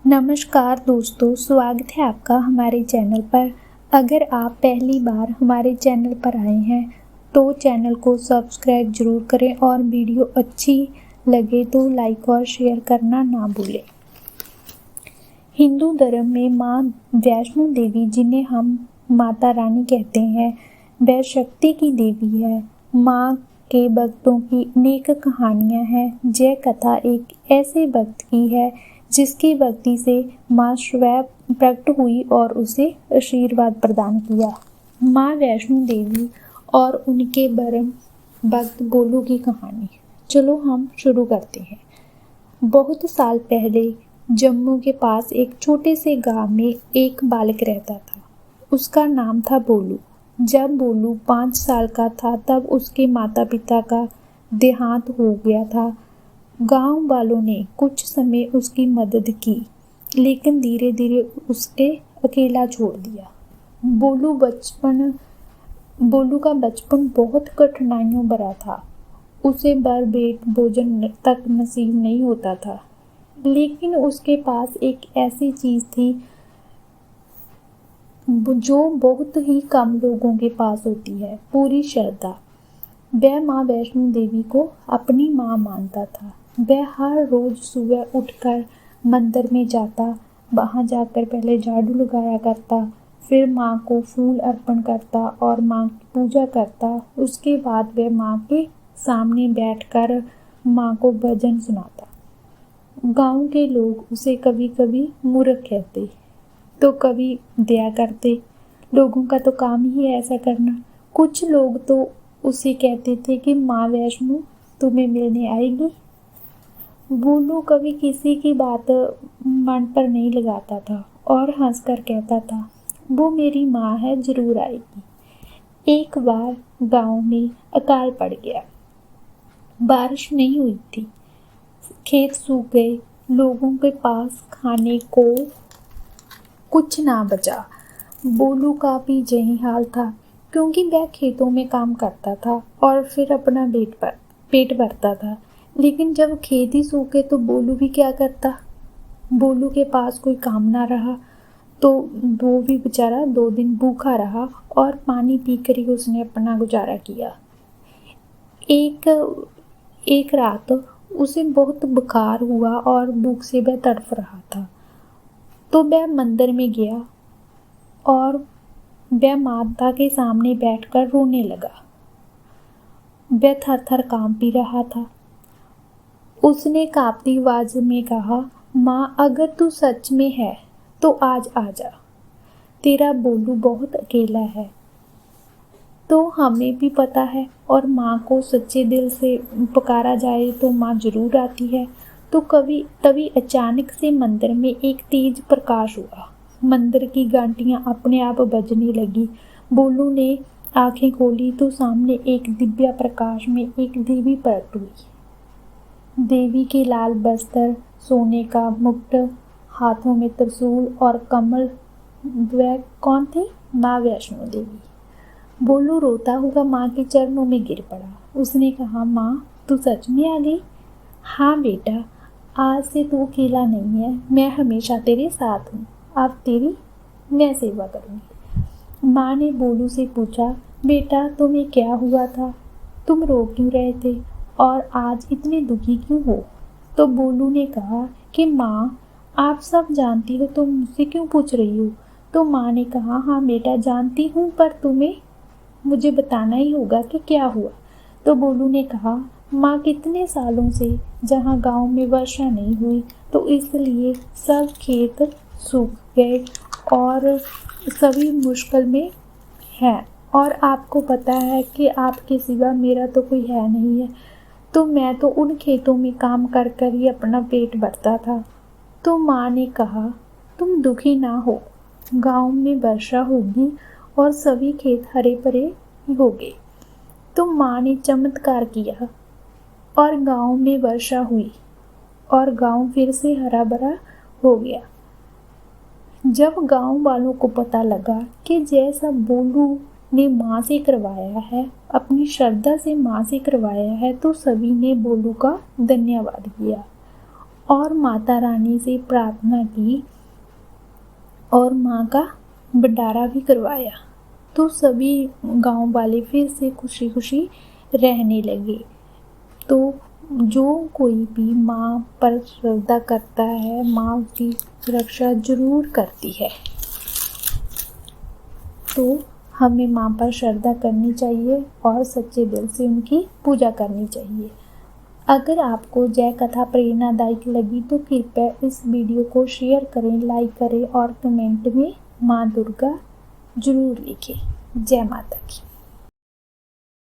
नमस्कार दोस्तों, स्वागत है आपका हमारे चैनल पर। अगर आप पहली बार हमारे चैनल पर आए हैं तो चैनल को सब्सक्राइब ज़रूर करें और वीडियो अच्छी लगे तो लाइक और शेयर करना ना भूलें। हिंदू धर्म में माँ वैष्णो देवी, जिन्हें हम माता रानी कहते हैं, वह शक्ति की देवी है। माँ के भक्तों की अनेक कहानियाँ हैं। यह कथा एक ऐसे भक्त की है जिसकी भक्ति से माँ स्वयं प्रकट हुई और उसे आशीर्वाद प्रदान किया। माँ वैष्णो देवी और उनके परम भक्त बोलू की कहानी। चलो हम शुरू करते हैं। बहुत साल पहले जम्मू के पास एक छोटे से गांव में एक बालक रहता था। उसका नाम था बोलू। जब बोलू 5 साल का था तब उसके माता पिता का देहांत हो गया था। गांव वालों ने कुछ समय उसकी मदद की, लेकिन धीरे धीरे उसके अकेला छोड़ दिया। बोलू का बचपन बहुत कठिनाइयों भरा था। उसे भर पेट भोजन तक नसीब नहीं होता था, लेकिन उसके पास एक ऐसी चीज थी जो बहुत ही कम लोगों के पास होती है, पूरी श्रद्धा। वह माँ वैष्णो देवी को अपनी माँ मानता था। वह हर रोज सुबह उठकर मंदिर में जाता, वहाँ जाकर पहले झाड़ू लगाया करता, फिर माँ को फूल अर्पण करता और माँ की पूजा करता। उसके बाद वह माँ के सामने बैठकर माँ को भजन सुनाता। गांव के लोग उसे कभी कभी मूर्ख कहते तो कभी दया करते। लोगों का तो काम ही है ऐसा करना। कुछ लोग तो उसे कहते थे कि माँ वैष्णो तुम्हें मिलने आएगी। बोलू कभी किसी की बात मन पर नहीं लगाता था और हंसकर कहता था, वो मेरी माँ है, जरूर आएगी। एक बार गांव में अकाल पड़ गया। बारिश नहीं हुई थी, खेत सूख गए, लोगों के पास खाने को कुछ ना बचा। बोलू का भी यही हाल था, क्योंकि वह खेतों में काम करता था और फिर अपना पेट भरता था। लेकिन जब खेत ही सूखे तो बोलू भी क्या करता। बोलू के पास कोई काम ना रहा तो वो भी बेचारा 2 दिन भूखा रहा और पानी पीकर ही उसने अपना गुजारा किया। एक रात उसे बहुत बुखार हुआ और भूख से वह तड़फ रहा था। तो वह मंदिर में गया और वह माता के सामने बैठकर रोने लगा। वह थर थर कांप भी रहा था। उसने कांपती आवाज में कहा, माँ अगर तू सच में है तो आज आ जा। तेरा बोलू बहुत अकेला है। तो हमें भी पता है, और माँ को सच्चे दिल से पुकारा जाए तो माँ जरूर आती है। तो तभी अचानक से मंदिर में एक तेज प्रकाश हुआ। मंदिर की घंटियां अपने आप बजने लगी। बोलू ने आंखें खोली तो सामने एक दिव्य प्रकाश में एक देवी प्रकट हुई। देवी के लाल बस्तर, सोने का मुकुट, हाथों में त्रिशूल और कमल। वह कौन थी? माँ वैष्णो देवी। बोलू रोता हुआ माँ के चरणों में गिर पड़ा। उसने कहा, माँ तू सच में आ गई? हाँ बेटा, आज से तू अकेला नहीं है, मैं हमेशा तेरे साथ हूँ। अब तेरी मैं सेवा करूँगी। माँ ने बोलू से पूछा, बेटा तुम्हें क्या हुआ था? तुम रो क्यों रहे थे और आज इतने दुखी क्यों हो? तो बोलू ने कहा कि माँ आप सब जानती हो तो मुझसे क्यों पूछ रही हो? तो माँ ने कहा, हाँ बेटा जानती हूँ, पर तुम्हें मुझे बताना ही होगा कि क्या हुआ। तो बोलू ने कहा, माँ कितने सालों से जहाँ गांव में वर्षा नहीं हुई तो इसलिए सब खेत सूख गए और सभी मुश्किल में हैं, और आपको पता है कि आपके सिवा मेरा तो कोई है नहीं है। तो मैं तो उन खेतों में काम कर कर ही अपना पेट भरता था। तो माँ ने कहा, तुम दुखी ना हो, गांव में वर्षा होगी और सभी खेत हरे भरे होंगे। तो माँ ने चमत्कार किया और गांव में वर्षा हुई और गांव फिर से हरा भरा हो गया। जब गांव वालों को पता लगा कि जैसा बोलू ने माँ से करवाया है, अपनी श्रद्धा से माँ से करवाया है, तो सभी ने बोलू का धन्यवाद किया और माता रानी से प्रार्थना की और माँ का भंडारा भी करवाया। तो सभी गांव वाले फिर से खुशी खुशी रहने लगे। तो जो कोई भी माँ पर श्रद्धा करता है, माँ उसकी रक्षा जरूर करती है। तो हमें माँ पर श्रद्धा करनी चाहिए और सच्चे दिल से उनकी पूजा करनी चाहिए। अगर आपको जय कथा प्रेरणादायक लगी तो कृपया इस वीडियो को शेयर करें, लाइक करें और कमेंट में माँ दुर्गा जरूर लिखें। जय माता की।